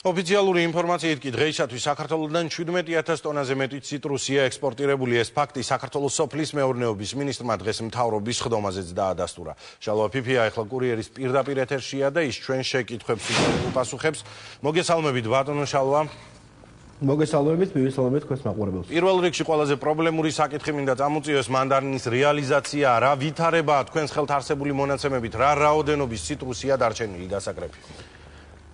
ოფიციალური ინფორმაციით კი დღეისათვის საქართველოდან 17,000 ტონაზე მეტი ციტრუსია ექსპორტირებული. ეს ფაქტი საქართველოს სოფლის მეურნეობის მინისტრმა დღეს მთავრობის ხდომაზეც დაადასტურა. შალვა ფიფია ახლა კურიერის პირდაპირ ეთერშია და ის ჩვენ შეკითხვებს უპასუხებს. მოგესალმებით ბატონო შალვა. მოგესალმებით, მივესალმებით თქვენს მაყურებელს. პირველ რიგში ყველაზე პრობლემური საკითხი მინდა წამოწიოს მანდარინის რეალიზაცია, რა ვითარებაა თქვენს ხელთ არსებული მონაცემებით, რა რაოდენობის ციტრუსია დარჩენილი დასაკრეფი.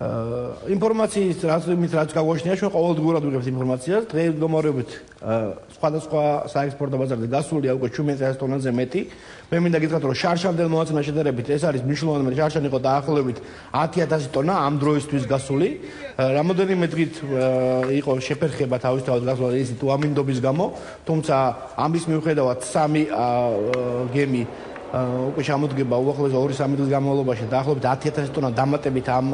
ინფორმაციის რაც გაგვაჩნია, ჩვენ ყოველდღურად ვიღებთ ინფორმაციას. დღეს მდგომარეობით სხვადასხვა საექსპორტო ბაზარზე გასულია უკვე 17,000 ტონაზე მეტი. მე მინდა გითხრათ, რომ შარშამდელ მონაცემას შედარებით ეს არის მნიშვნელოვანი, შარშანი იყო დაახლოებით 10,000 ტონა ამ დროისთვის გასული. რამოდენიმე დღით იყო შეფერხება თავისთავად გასულა ისიც უამინდობის გამო, თუმცა ამის მიუხედავად სამი გემი უკვე შემოდგება უახლოეს 2-3 დღის განმავლობაში დაახლოებით 10,000 ტონა დამატებით ამ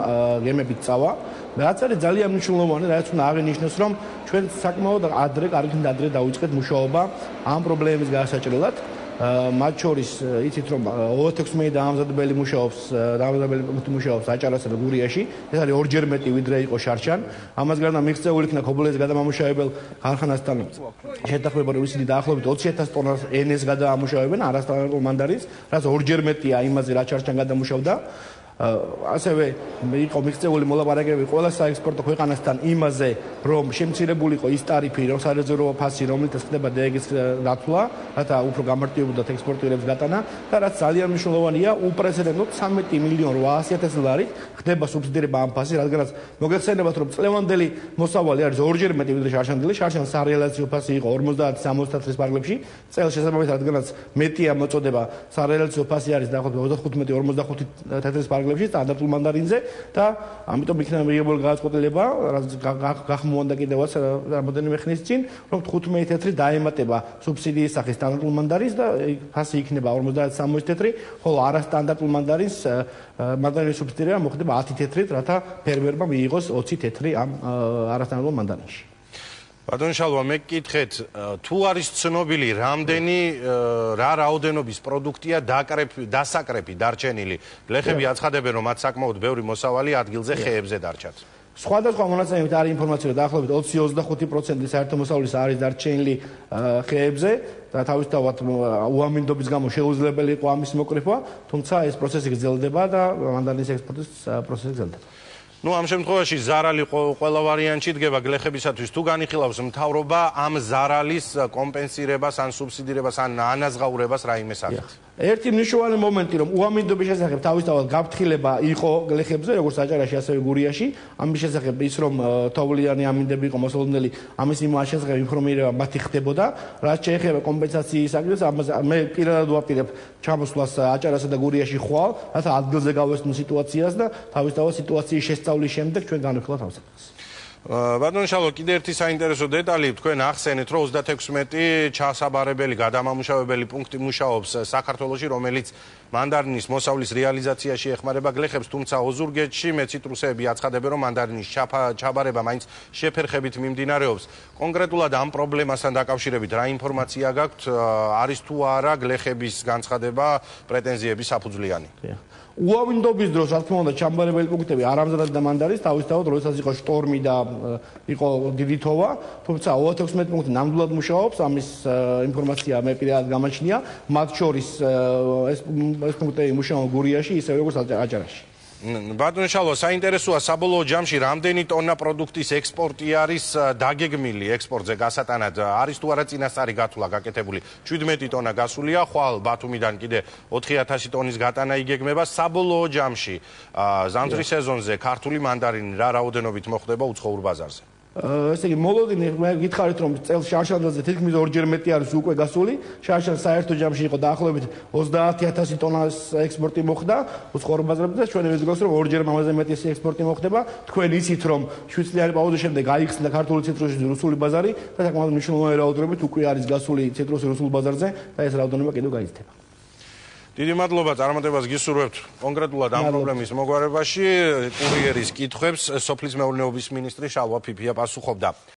გემებით წავა. რაც არის ძალიან მნიშვნელოვანი, რაც უნდა აღინიშნოს, რომ ჩვენ საკმაოდ ადრე დავიწყეთ მუშაობა ამ პრობლემის გასაჭრელად. მათ შორის იცით, რომ 26 დაამზადებელი მუშაობს აჭარასა და გურიაში. ეს არის ორჯერ მეტი ვიდრე იყო შარშან. ამას გარდა მიღწეული იქნა ქობულეთის გადამამუშავებელ ქარხანასთან შეთანხმება, რომ ისინი დაახლოებით 20,000 ტონას ენეს გადაამუშავებენ არასტანდარტულ მანდარინს, რაც ორჯერ მეტია იმაზე, რაც შარშან გადამუშავდა. ასევე იყო მიღწეული მოლაპარაკებები ყველა საექსპორტო ქვეყანასთან იმაზე, რომ შემცირებულიყო ის ტარიფი, სარეზერვო ფასი, რომლითაც ხდება დეგის დათვლა, რათა უფრო გამარტივებოდათ ექსპორტირების გატანა და რაც ძალიან მნიშვნელოვანია, უპრეცედენტოდ 13,800,000 დოლარით ხდება სუბსიდირება ამ ფასი, რადგანაც მოგეხსენებათ, რომ წლევანდელი მოსავალი არის ორჯერ მეტი ვიდრე შარშანდელი. შარშან სარეალიზაციო ფასი იყო 50-63 პარგლებში, წელს შესაბამისად, რადგანაც მეტია მოწოდება, სარეალიზაციო ფასი არის დაახლოებით 45-45 პარგლებში სტანდარტულ მანდარინზე და ამიტომ იქნება მიღებული გადაწყვეტილება, რაც გახმოვანდა კიდევაც რამოდენიმე ხნის წინ, რომ 15 თეთრი დაემატება სუბსიდიის სახით სტანდარტულ მანდარინს და ფასი იქნება 50-60 თეთრი, ხოლო არასტანდარტულ მანდარინის სუბსიდირება მოხდება 10 თეთრით, რათა ფერმერმა მიიღოს 20 თეთრი ამ არასტანდარტულ მანდარინში. ბატონ შალვა, მე გკითხეთ, თუ არის ცნობილი, რამდენი რა რაოდენობის პროდუქტია დასაკრეფი დარჩენილი. გლეხები აცხადებენ, რომ მათ საკმაოდ ბევრი მოსავალი ადგილზე ხეებზე დარჩათ. სხვადასხვა მონაცემებით არის ინფორმაცია, რომ დაახლოებით 20-25% საერთო მოსავლის არის დარჩენილი ხეებზე და თავისთავად უამინდობის გამო შეუძლებელი იყო ამის მოკრიფვა, თუმცა ეს პროცესი გრძელდება და მანდარინის ექსპორტის პროცესი გრძელდება. ამ შემთხვევაში ზარალი ყველა ვარიანტში დგება გლეხებისათვის. თუ განიხილავს მთავრობა ამ ზარალის კომპენსირებას ან სუბსიდირებას ან ანაზღაურებას რაიმე სახით? ერთი მნიშვნელოვანი მომენტი, რომ უამინდობის შესახებ თავისთავად გაფრთხილება იყო გლეხებზე, როგორც აჭარაში, ასევე გურიაში. ამის შესახებ ის, რომ თოვლიანი ამინდები იყო მოსალოდნელი, ამის შესახებ ინფორმირება მათი ხდებოდა. რაც შეეხება კომპენსაციის საკითხს, მე პირადად ვაპირებ ჩამოსვლას აჭარასა და გურიაში ხვალ, რათა ადგილზე გავესწროთ სიტუაციას და თავისთავად სიტუაციის შესწავლის შემდეგ ჩვენ განვიხილავთ ამ საკითხს. ბატონ შალვა, კიდე ერთი საინტერესო დეტალი, თქვენ ახსენეთ, რომ 36 ჩასაბარებელი, გადამამუშავებელი პუნქტი მუშაობს საქართველოში, რომელიც მანდარინის მოსავლის რეალიზაციაში ეხმარება გლეხებს, თუმცა ოზურგეთში მეციტრუსეები აცხადებენ, რომ მანდარინის ჩაბარება მაინც შეფერხებით მიმდინარეობს. კონკრეტულად ამ პრობლემასთან დაკავშირებით რა ინფორმაცია გაქვთ, არის თუ არა გლეხების განცხადება პრეტენზიების საფუძვლიანი? უამინდობის დროს, რა თქმა უნდა, ჩამბარებელი პუნქტები არ ამზადებდა მანდარინს, თავისთავად, როდესაც იყო შტორმი და იყო დიდი თოვა, თუმცა 26 პუნქტი ნამდვილად მუშაობს, ამის ინფორმაცია მე პირადად გამაჩნია, მათ შორის ეს პუნქტები მუშაობენ გურიაში, ისევე როგორც აჭარაში. ბატონ შალვა, საინტერესოა საბოლოო ჯამში რამდენი ტონა პროდუქტის ექსპორტი არის დაგეგმილი ექსპორტზე გასატანად? არის თუ არა წინასწარი გათვლა გაკეთებული? 17 ტონა გასულია, ხვალ ბათუმიდან კიდე 4,000 ტონის გატანა იგეგმება. საბოლოო ჯამში ზამთრის სეზონზე ქართული მანდარინი რა რაოდენობით მოხდება უცხოურ ბაზარზე? ესე იგი, მოლოდინი მე გითხარით, რომ წელს შარშანზე თითქმის ორჯერ მეტი არის უკვე გასული. შარშან საერთო ჯამში იყო დაახლოებით 30,000 ტონას ექსპორტი მოხდა უცხოურ ბაზარებზე და ჩვენ ვიზგავს, რომ ორჯერ ამაზე მეტი ექსპორტი მოხდება. თქვენ იცით, რომ 7 წლიანი პაუზის შემდეგ გაიხსნა ქართული ციტრუსის რუსული ბაზარი და საკმაოდ მნიშვნელოვანი რაოდენობით უკვე არის გასული ციტრუსი რუსულ ბაზარზე და ეს რაოდენობა კიდევ გაიზრდება. დიდი მადლობა, წარმატებას გისურვებთ კონკრეტულად ამ პრობლემის მოგვარებაში. კურიერის კითხვებს სოფლის მეურნეობის მინისტრი შალვა ფიფია პასუხობდა.